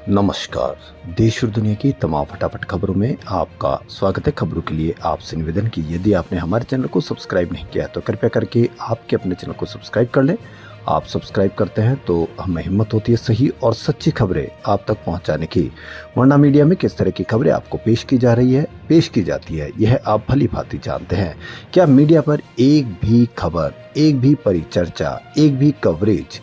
नमस्कार। देश और दुनिया की तमाम फटाफट खबरों में आपका स्वागत है। खबरों के लिए आपसे निवेदन की यदि आपने हमारे चैनल को सब्सक्राइब नहीं किया तो कृपया करके आपके अपने चैनल को सब्सक्राइब कर लें। आप सब्सक्राइब करते हैं तो हमें हिम्मत होती है सही और सच्ची खबरें आप तक पहुंचाने की। वरना मीडिया में किस तरह की खबरें आपको पेश की जाती है यह आप भली भांति जानते हैं। क्या मीडिया पर एक भी खबर, एक भी परिचर्चा, एक भी कवरेज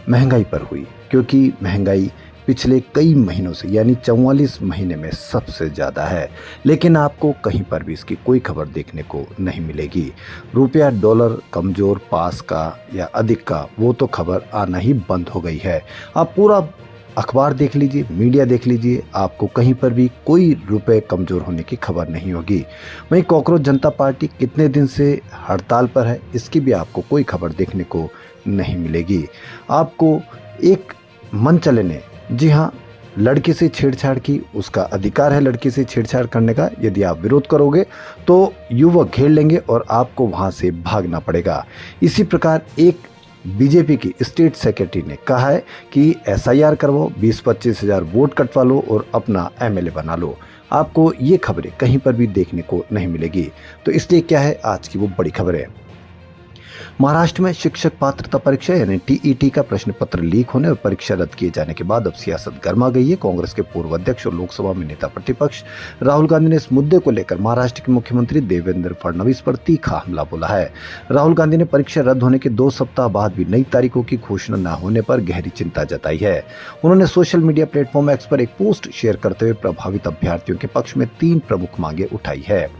महंगाई पर हुई? क्योंकि महंगाई पिछले कई महीनों से यानी 44 महीने में सबसे ज़्यादा है, लेकिन आपको कहीं पर भी इसकी कोई खबर देखने को नहीं मिलेगी। रुपया डॉलर कमज़ोर, पास का या अधिक का, वो तो खबर आना ही बंद हो गई है। आप पूरा अखबार देख लीजिए, मीडिया देख लीजिए, आपको कहीं पर भी कोई रुपए कमज़ोर होने की खबर नहीं होगी। वहीं कॉकरोच जनता पार्टी कितने दिन से हड़ताल पर है, इसकी भी आपको कोई खबर देखने को नहीं मिलेगी। आपको एक मन चले, जी हाँ, लड़की से छेड़छाड़ की, उसका अधिकार है लड़की से छेड़छाड़ करने का। यदि आप विरोध करोगे तो युवक घेर लेंगे और आपको वहां से भागना पड़ेगा। इसी प्रकार एक बीजेपी की स्टेट सेक्रेटरी ने कहा है कि एसआईआर करवाओ, 20-25 हज़ार वोट कटवा लो और अपना एमएलए बना लो। आपको ये खबरें कहीं पर भी देखने को नहीं मिलेगी। तो इसलिए क्या है आज की वो बड़ी खबर है। महाराष्ट्र में शिक्षक पात्रता परीक्षा यानी टीईटी का प्रश्न पत्र लीक होने और परीक्षा रद्द किए जाने के बाद अब सियासत गर्मा गई है। कांग्रेस के पूर्व अध्यक्ष और लोकसभा में नेता प्रतिपक्ष राहुल गांधी ने इस मुद्दे को लेकर महाराष्ट्र के मुख्यमंत्री देवेंद्र फडणवीस पर तीखा हमला बोला है। राहुल गांधी ने परीक्षा रद्द होने के 2 सप्ताह बाद भी नई तारीखों की घोषणा न होने पर गहरी चिंता जताई है। उन्होंने सोशल मीडिया प्लेटफॉर्म एक्स पर एक पोस्ट शेयर करते हुए प्रभावित अभ्यर्थियों के पक्ष में 3 प्रमुख मांगे उठाई है।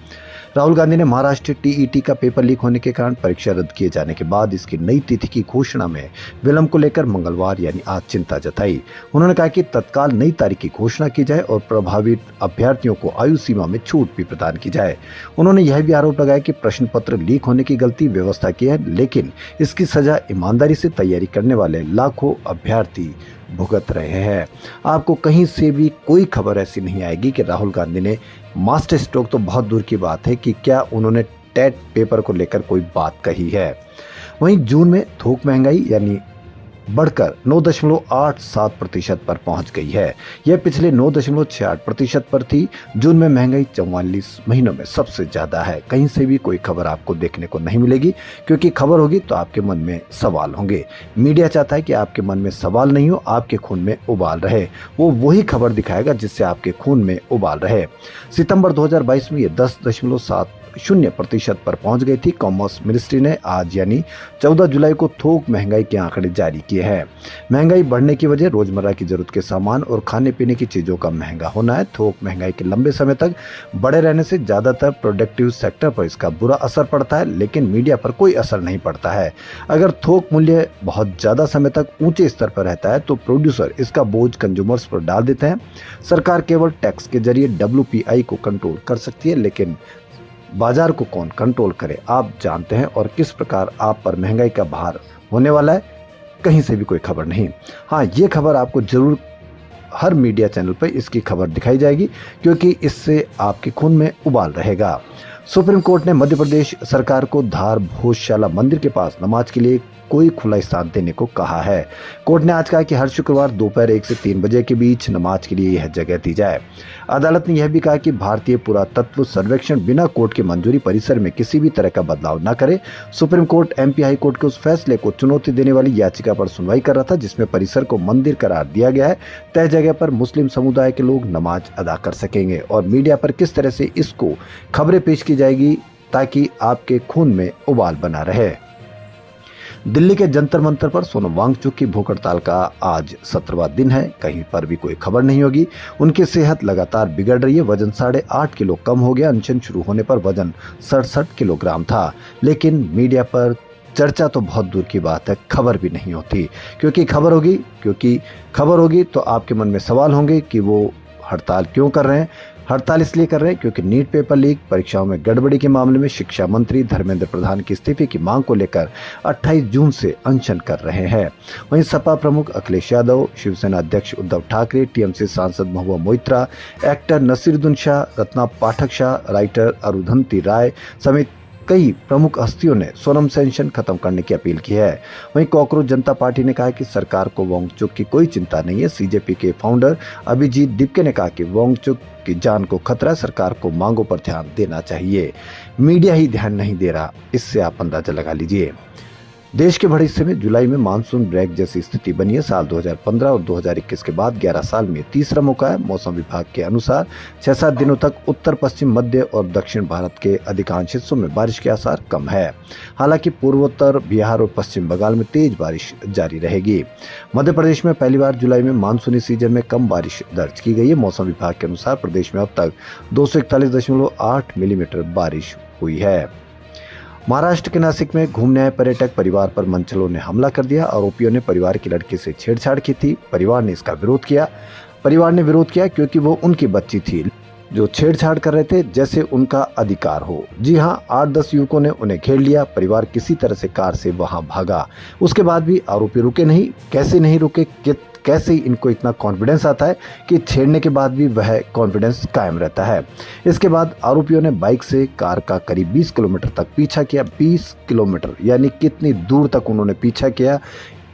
राहुल गांधी ने महाराष्ट्र टीईटी का पेपर लीक होने के कारण परीक्षा रद्द किए जाने के बाद इसकी नई तिथि की घोषणा में विलंब को लेकर मंगलवार यानी आज चिंता जताई। उन्होंने कहा कि तत्काल नई तारीख की घोषणा की जाए और प्रभावित अभ्यर्थियों को आयु सीमा में छूट भी प्रदान की जाए। उन्होंने यह भी आरोप लगाया कि प्रश्न पत्र लीक होने की गलती व्यवस्था की है, लेकिन इसकी सजा ईमानदारी से तैयारी करने वाले लाखों अभ्यर्थी भुगत रहे हैं। आपको कहीं से भी कोई खबर ऐसी नहीं आएगी कि राहुल गांधी ने मास्टर स्ट्रोक, तो बहुत दूर की बात है कि क्या उन्होंने टेट पेपर को लेकर कोई बात कही है। वहीं जून में थोक महंगाई यानी बढ़कर 9.87% पर पहुंच गई है। यह पिछले 9.68% पर थी। जून में महंगाई 44 महीनों में सबसे ज्यादा है। कहीं से भी कोई खबर आपको देखने को नहीं मिलेगी, क्योंकि खबर होगी तो आपके मन में सवाल होंगे। मीडिया चाहता है कि आपके मन में सवाल नहीं हो, आपके खून में उबाल रहे। वो वही खबर दिखाएगा जिससे आपके खून में उबाल रहे। सितंबर 2022 में ये 10.70% पर पहुंच गई थी। कॉमर्स मिनिस्ट्री ने आज यानी 14 जुलाई को थोक महंगाई के आंकड़े जारी किए हैं। महंगाई बढ़ने की वजह रोजमर्रा की जरूरत के सामान और खाने पीने की चीजों का महंगा होना है। थोक महंगाई के लंबे समय तक बढ़े रहने से ज्यादातर प्रोडक्टिव सेक्टर पर इसका बुरा असर पड़ता है, लेकिन मीडिया पर कोई असर नहीं पड़ता है। अगर थोक मूल्य बहुत ज्यादा समय तक ऊंचे स्तर पर रहता है तो प्रोड्यूसर इसका बोझ कंज्यूमर्स पर डाल देते हैं। सरकार केवल टैक्स के जरिए WPI को कंट्रोल कर सकती है, लेकिन बाजार को कौन कंट्रोल करे आप जानते हैं, और किस प्रकार आप पर महंगाई का भार होने वाला है कहीं से भी कोई खबर नहीं। हाँ, ये खबर आपको जरूर हर मीडिया चैनल पर इसकी खबर दिखाई जाएगी, क्योंकि इससे आपके खून में उबाल रहेगा। सुप्रीम कोर्ट ने मध्य प्रदेश सरकार को धार भोजशाला मंदिर के पास नमाज के लिए कोई खुला स्थान देने को कहा है। कोर्ट ने आज कहा कि हर शुक्रवार दोपहर 1 से 3 बजे के बीच नमाज के लिए यह जगह दी जाए। अदालत ने यह भी कहा कि भारतीय पुरातत्व सर्वेक्षण बिना कोर्ट की मंजूरी परिसर में किसी भी तरह का बदलाव न करे। Supreme court MP high court के उस फैसले को चुनौती देने वाली याचिका पर सुनवाई कर रहा था, जिसमें परिसर को मंदिर करार दिया गया है। तय जगह पर मुस्लिम समुदाय के लोग नमाज अदा कर सकेंगे, और मीडिया पर किस तरह से इसको खबरें पेश की जाएगी ताकि आपके खून में उबाल बना रहे। दिल्ली के जंतर मंतर पर सोनम वांगचुक की भूख हड़ताल का आज 17वां दिन है। कहीं पर भी कोई खबर नहीं होगी। उनकी सेहत लगातार बिगड़ रही है। वजन 8.5 किलो कम हो गया। अनशन शुरू होने पर वजन 67 किलोग्राम था, लेकिन मीडिया पर चर्चा तो बहुत दूर की बात है, खबर भी नहीं होती। क्योंकि खबर होगी तो आपके मन में सवाल होंगे कि वो हड़ताल क्यों कर रहे हैं। हड़ताल इसलिए कर रहे हैं क्योंकि नीट पेपर लीक, परीक्षाओं में गड़बड़ी के मामले में शिक्षा मंत्री धर्मेंद्र प्रधान की इस्तीफे की मांग को लेकर 28 जून से अनशन कर रहे हैं। वहीं सपा प्रमुख अखिलेश यादव, शिवसेना अध्यक्ष उद्धव ठाकरे, TMC सांसद महुआ मोइत्रा, एक्टर नसीरुद्दीन शाह, रत्ना पाठक शाह, राइटर अरुंधति राय समेत कई प्रमुख हस्तियों ने सोनम सेंशन खत्म करने की अपील की है। वहीं कॉकरोच जनता पार्टी ने कहा कि सरकार को वांगचुक की कोई चिंता नहीं है। सीजेपी के फाउंडर अभिजीत डिपके ने कहा कि वांगचुक की जान को खतरा, सरकार को मांगों पर ध्यान देना चाहिए। मीडिया ही ध्यान नहीं दे रहा, इससे आप अंदाजा लगा लीजिए। देश के बड़े हिस्से में जुलाई में मानसून ब्रेक जैसी स्थिति बनी है। साल 2015 और 2021 के बाद 11 साल में तीसरा मौका है। मौसम विभाग के अनुसार 6-7 दिनों तक उत्तर पश्चिम, मध्य और दक्षिण भारत के अधिकांश हिस्सों में बारिश के आसार कम है। हालांकि पूर्वोत्तर बिहार और पश्चिम बंगाल में तेज बारिश जारी रहेगी। मध्य प्रदेश में पहली बार जुलाई में मानसूनी सीजन में कम बारिश दर्ज की गई है। मौसम विभाग के अनुसार प्रदेश में अब तक 241.8 मिलीमीटर बारिश हुई है। महाराष्ट्र के नासिक में घूमने आए पर्यटक परिवार पर मनचलों ने हमला कर दिया। आरोपियों ने परिवार की लड़की से छेड़छाड़ की थी। परिवार ने इसका विरोध किया। परिवार ने विरोध किया क्योंकि वो उनकी बच्ची थी जो छेड़छाड़ कर रहे थे, जैसे उनका अधिकार हो। जी हां, 8-10 युवकों ने उन्हें घेर लिया। परिवार किसी तरह से कार से वहां भागा। उसके बाद भी आरोपी रुके नहीं। कैसे नहीं रुके, कैसे इनको इतना कॉन्फिडेंस आता है कि छेड़ने के बाद भी वह कॉन्फिडेंस कायम रहता है। इसके बाद आरोपियों ने बाइक से कार का करीब 20 किलोमीटर तक पीछा किया। 20 किलोमीटर यानी कितनी दूर तक उन्होंने पीछा किया।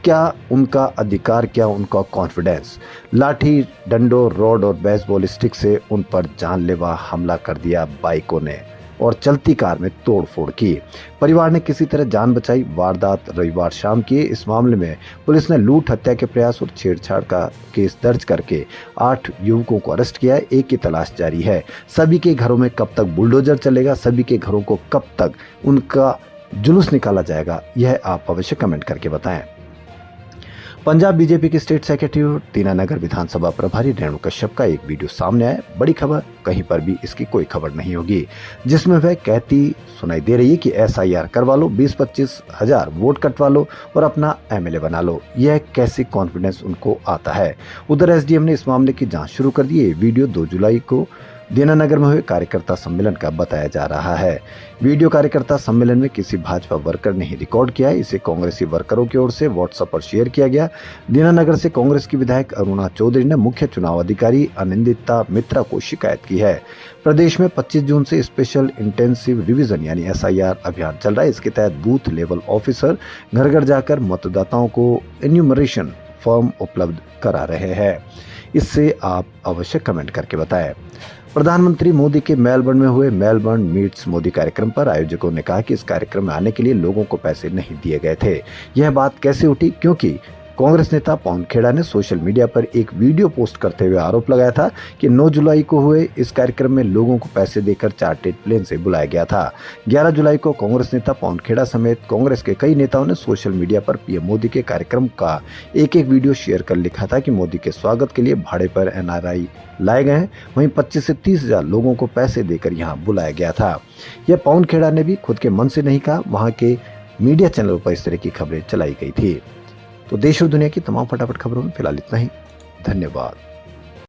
क्या उनका अधिकार, क्या उनका कॉन्फिडेंस। लाठी, डंडों, रॉड और बेसबॉल स्टिक से उन पर जानलेवा हमला कर दिया बाइकों ने और चलती कार में तोड़फोड़ की। परिवार ने किसी तरह जान बचाई। वारदात रविवार शाम की। इस मामले में पुलिस ने लूट, हत्या के प्रयास और छेड़छाड़ का केस दर्ज करके 8 युवकों को अरेस्ट किया है। एक की तलाश जारी है। सभी के घरों में कब तक बुलडोजर चलेगा, सभी के घरों को कब तक उनका जुलूस निकाला जाएगा, यह आप अवश्य कमेंट करके बताएं। पंजाब बीजेपी के स्टेट सेक्रेटरी और दीनानगर विधानसभा प्रभारी रेणु कश्यप का एक वीडियो सामने आया। बड़ी खबर, कहीं पर भी इसकी कोई खबर नहीं होगी, जिसमें वह कहती सुनाई दे रही है कि SIR करवा लो, 20-25 हजार वोट कटवा लो और अपना MLA बना लो। यह कैसी कॉन्फिडेंस उनको आता है। उधर SDM ने इस मामले की जांच शुरू कर दी है। वीडियो 2 जुलाई को दीनानगर में हुए कार्यकर्ता सम्मेलन का बताया जा रहा है। वीडियो कार्यकर्ता सम्मेलन में किसी भाजपा वर्कर ने ही रिकॉर्ड किया है। इसे कांग्रेसी वर्करों की ओर से व्हाट्सएप पर शेयर किया गया। दीनानगर से कांग्रेस की विधायक अरुणा चौधरी ने मुख्य चुनाव अधिकारी अनिंदिता मित्रा को शिकायत की है। प्रदेश में 25 जून से स्पेशल इंटेंसिव रिवीजन यानी SIR अभियान चल रहा है। इसके तहत बूथ लेवल ऑफिसर घर घर जाकर मतदाताओं को एन्यूमरेशन फॉर्म उपलब्ध करा रहे हैं। इससे आप अवश्य कमेंट करके बताएं। प्रधानमंत्री मोदी के मेलबर्न में हुए मेलबर्न मीट्स मोदी कार्यक्रम पर आयोजकों ने कहा कि इस कार्यक्रम में आने के लिए लोगों को पैसे नहीं दिए गए थे। यह बात कैसे उठी? क्योंकि कांग्रेस नेता पवन खेड़ा ने सोशल मीडिया पर एक वीडियो पोस्ट करते हुए आरोप लगाया था कि 9 जुलाई को हुए इस कार्यक्रम में लोगों को पैसे देकर चार्टर्ड प्लेन से बुलाया गया था। 11 जुलाई को कांग्रेस नेता पवन खेड़ा समेत कांग्रेस के कई नेताओं ने सोशल मीडिया पर PM मोदी के कार्यक्रम का एक वीडियो शेयर कर लिखा था कि मोदी के स्वागत के लिए भाड़े पर NRI लाए गए हैं। वहीं 25 से 30 हजार लोगों को पैसे देकर यहाँ बुलाया गया था। यह पवन खेड़ा ने भी खुद के मन से नहीं कहा, वहाँ के मीडिया चैनलों पर इस तरह की खबरें चलाई गई थी। तो देश और दुनिया की तमाम फटाफट खबरों में फिलहाल इतना ही। धन्यवाद।